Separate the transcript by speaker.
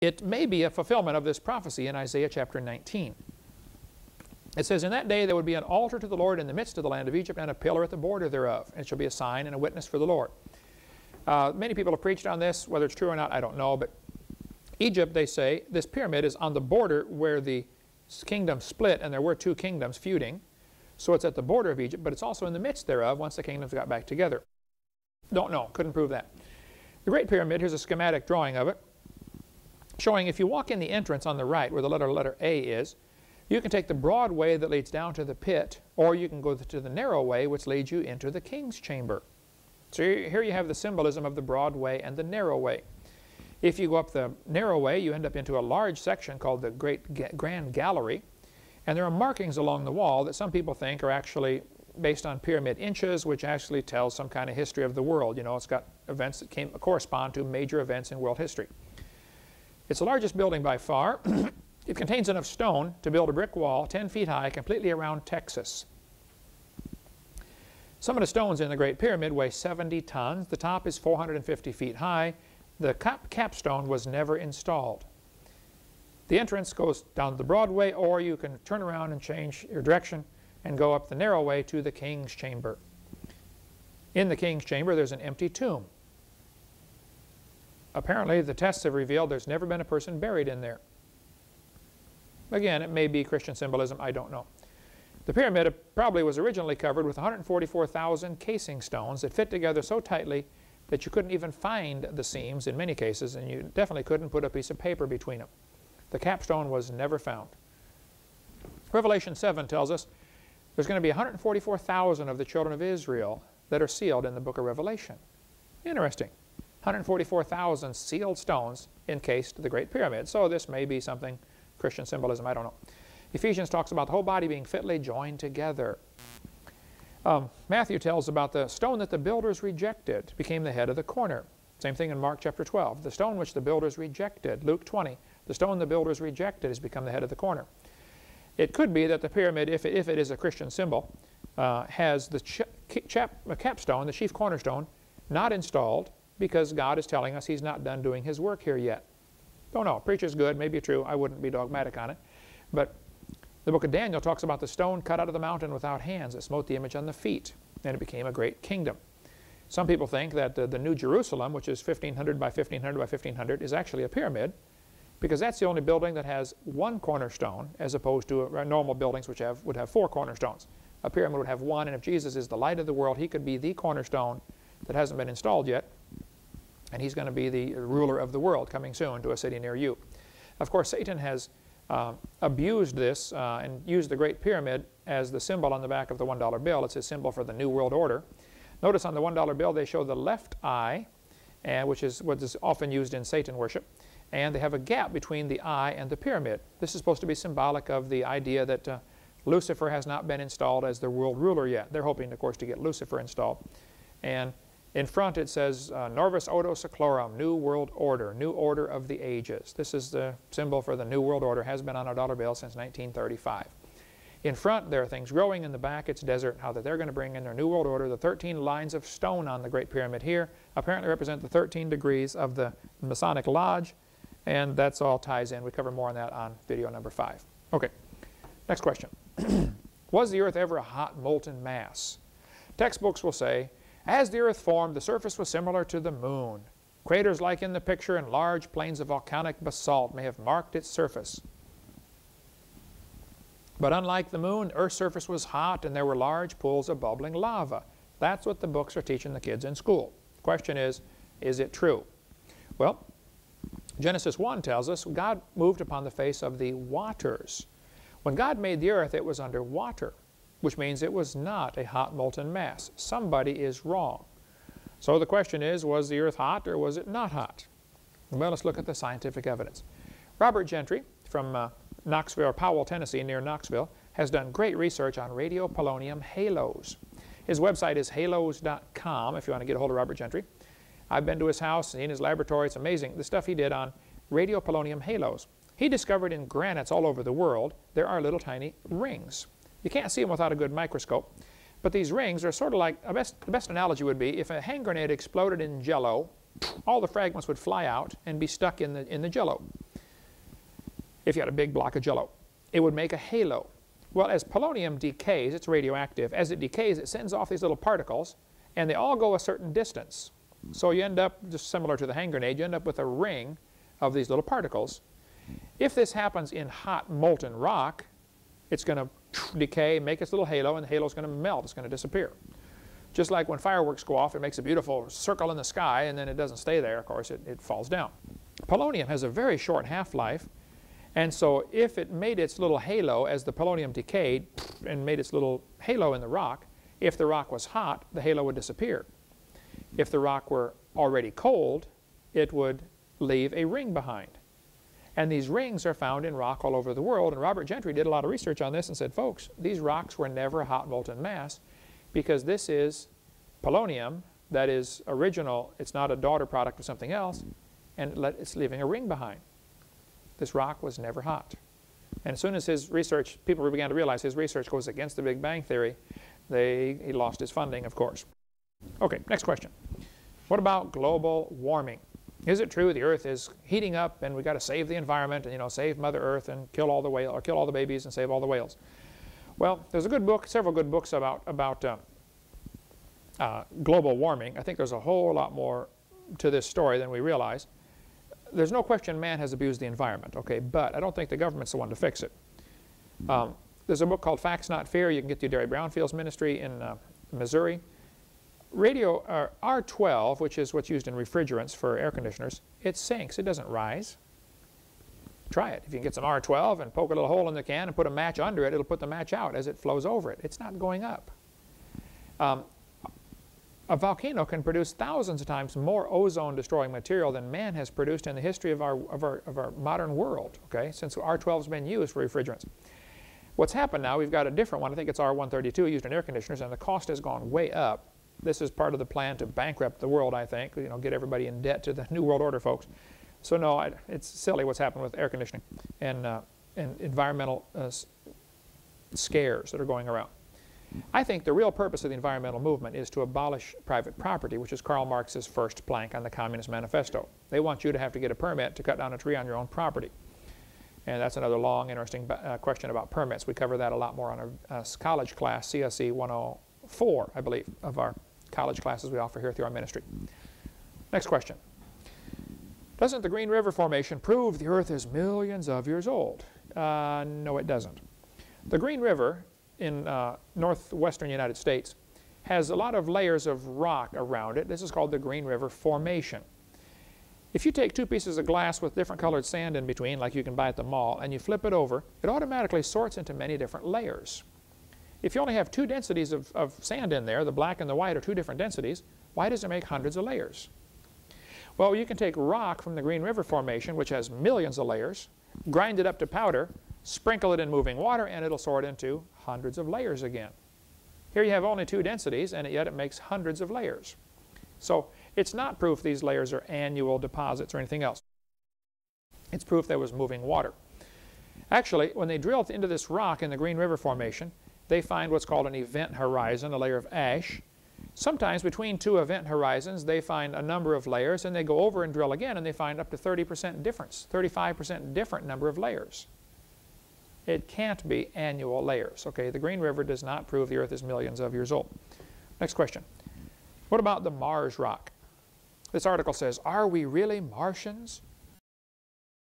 Speaker 1: it may be a fulfillment of this prophecy in Isaiah chapter 19. It says, "In that day there would be an altar to the Lord in the midst of the land of Egypt, and a pillar at the border thereof. And it shall be a sign and a witness for the Lord." Many people have preached on this. Whether it's true or not, I don't know. But Egypt, they say, this pyramid is on the border where the kingdom split, and there were two kingdoms feuding. So it's at the border of Egypt, but it's also in the midst thereof once the kingdoms got back together. Don't know. Couldn't prove that. The Great Pyramid, here's a schematic drawing of it, showing if you walk in the entrance on the right where the letter A is, you can take the broad way that leads down to the pit, or you can go to the narrow way which leads you into the king's chamber. So here you have the symbolism of the broad way and the narrow way. If you go up the narrow way, you end up into a large section called the Grand Gallery, and there are markings along the wall that some people think are actually based on pyramid inches, which actually tells some kind of history of the world. You know, it's got events that correspond to major events in world history. It's the largest building by far. It contains enough stone to build a brick wall 10 feet high completely around Texas. Some of the stones in the Great Pyramid weigh 70 tons. The top is 450 feet high. The capstone was never installed. The entrance goes down the broad way, or you can turn around and change your direction and go up the narrow way to the king's chamber. In the king's chamber, there's an empty tomb. Apparently, the tests have revealed there's never been a person buried in there. Again, it may be Christian symbolism, I don't know. The pyramid probably was originally covered with 144,000 casing stones that fit together so tightly that you couldn't even find the seams in many cases, and you definitely couldn't put a piece of paper between them. The capstone was never found. Revelation 7 tells us there's going to be 144,000 of the children of Israel that are sealed in the book of Revelation. Interesting. 144,000 sealed stones encased the Great Pyramid. So this may be something Christian symbolism, I don't know. Ephesians talks about the whole body being fitly joined together. Matthew tells about the stone that the builders rejected became the head of the corner. Same thing in Mark chapter 12. The stone which the builders rejected. Luke 20. The stone the builders rejected has become the head of the corner. It could be that the pyramid, if it is a Christian symbol, has the capstone, the chief cornerstone, not installed because God is telling us He's not done doing His work here yet. Don't know. Preacher's good. Maybe true. I wouldn't be dogmatic on it. But the book of Daniel talks about the stone cut out of the mountain without hands that smote the image on the feet, and it became a great kingdom. Some people think that the New Jerusalem, which is 1,500 by 1,500 by 1,500, is actually a pyramid, because that's the only building that has one cornerstone, as opposed to normal buildings which would have 4 cornerstones. A pyramid would have one, and if Jesus is the light of the world, He could be the cornerstone that hasn't been installed yet, and He's going to be the ruler of the world coming soon to a city near you. Of course, Satan has abused this and used the Great Pyramid as the symbol on the back of the $1 bill. It's a symbol for the New World Order. Notice on the $1 bill they show the left eye, which is what is often used in Satan worship, and they have a gap between the eye and the pyramid. This is supposed to be symbolic of the idea that Lucifer has not been installed as the world ruler yet. They're hoping, of course, to get Lucifer installed. And in front it says, Norvis Odo Seclorum, New World Order, New Order of the Ages. This is the symbol for the New World Order, has been on our dollar bill since 1935. In front there are things growing, in the back it's desert. How that they're going to bring in their New World Order. The 13 lines of stone on the Great Pyramid here apparently represent the 13 degrees of the Masonic Lodge, and that's all ties in. We cover more on that on video number 5. Okay, next question. Was the earth ever a hot molten mass? Textbooks will say, as the earth formed, the surface was similar to the moon. Craters like in the picture and large plains of volcanic basalt may have marked its surface. But unlike the moon, Earth's surface was hot and there were large pools of bubbling lava. That's what the books are teaching the kids in school. The question is it true? Well, Genesis 1 tells us God moved upon the face of the waters. When God made the earth, it was under water, which means it was not a hot molten mass. Somebody is wrong. So the question is, was the earth hot or was it not hot? Well, let's look at the scientific evidence. Robert Gentry from Knoxville, or Powell, Tennessee, near Knoxville, has done great research on radiopolonium halos. His website is halos.com if you want to get a hold of Robert Gentry. I've been to his house, seen his laboratory. It's amazing the stuff he did on radiopolonium halos. He discovered in granites all over the world there are little tiny rings. You can't see them without a good microscope, but these rings are sort of like, the best analogy would be if a hand grenade exploded in Jell-O, all the fragments would fly out and be stuck in the Jell-O. if you had a big block of Jell-O. It would make a halo. Well, as polonium decays, it's radioactive. As it decays, it sends off these little particles, and they all go a certain distance. So you end up, just similar to the hand grenade, you end up with a ring of these little particles. If this happens in hot molten rock, it's going to decay, make its little halo, and the halo is going to melt. It's going to disappear. Just like when fireworks go off, it makes a beautiful circle in the sky, and then it doesn't stay there. Of course, it falls down. Polonium has a very short half-life, and so if it made its little halo as the polonium decayed and made its little halo in the rock, if the rock was hot, the halo would disappear. If the rock were already cold, it would leave a ring behind. And these rings are found in rock all over the world, and Robert Gentry did a lot of research on this and said, folks, these rocks were never a hot molten mass, because this is polonium that is original. It's not a daughter product of something else, and it's leaving a ring behind. This rock was never hot. And as soon as his research, people began to realize his research goes against the Big Bang Theory, he lost his funding, of course. Okay, next question. What about global warming? Is it true the Earth is heating up and we've got to save the environment and, you know, save Mother Earth and kill all the whales, or kill all the babies and save all the whales? Well, there's a good book, several good books about global warming. I think there's a whole lot more to this story than we realize. There's no question man has abused the environment, okay, but I don't think the government's the one to fix it. There's a book called Facts Not Fear. You can get through Derry Brownfield's ministry in Missouri. Radio R12, which is what's used in refrigerants for air conditioners, it sinks. It doesn't rise. Try it. If you can get some R12 and poke a little hole in the can and put a match under it, it'll put the match out as it flows over it. It's not going up. A volcano can produce thousands of times more ozone-destroying material than man has produced in the history of our modern world, okay, since R12's been used for refrigerants. What's happened now, we've got a different one. I think it's R132 used in air conditioners, and the cost has gone way up. This is part of the plan to bankrupt the world, I think, you know, get everybody in debt to the New World Order folks. So no, it's silly what's happened with air conditioning and environmental scares that are going around. I think the real purpose of the environmental movement is to abolish private property, which is Karl Marx's first plank on the Communist Manifesto. They want you to have to get a permit to cut down a tree on your own property. And that's another long, interesting question about permits. We cover that a lot more on our college class, CSE 104, I believe, of our college classes we offer here through our ministry. Next question. Doesn't the Green River Formation prove the Earth is millions of years old? No, it doesn't. The Green River in northwestern United States has a lot of layers of rock around it. This is called the Green River Formation. If you take two pieces of glass with different colored sand in between, like you can buy at the mall, and you flip it over, it automatically sorts into many different layers. If you only have two densities of sand in there, the black and the white are two different densities, why does it make hundreds of layers? Well, you can take rock from the Green River Formation, which has millions of layers, grind it up to powder, sprinkle it in moving water, and it'll sort into hundreds of layers again. Here you have only two densities, and yet it makes hundreds of layers. So it's not proof these layers are annual deposits or anything else. It's proof there was moving water. Actually, when they drill into this rock in the Green River Formation, they find what's called an event horizon, a layer of ash. Sometimes between two event horizons, they find a number of layers, and they go over and drill again, and they find up to 30% difference, 35% different number of layers. It can't be annual layers. Okay, the Green River does not prove the Earth is millions of years old. Next question. What about the Mars rock? This article says, are we really Martians?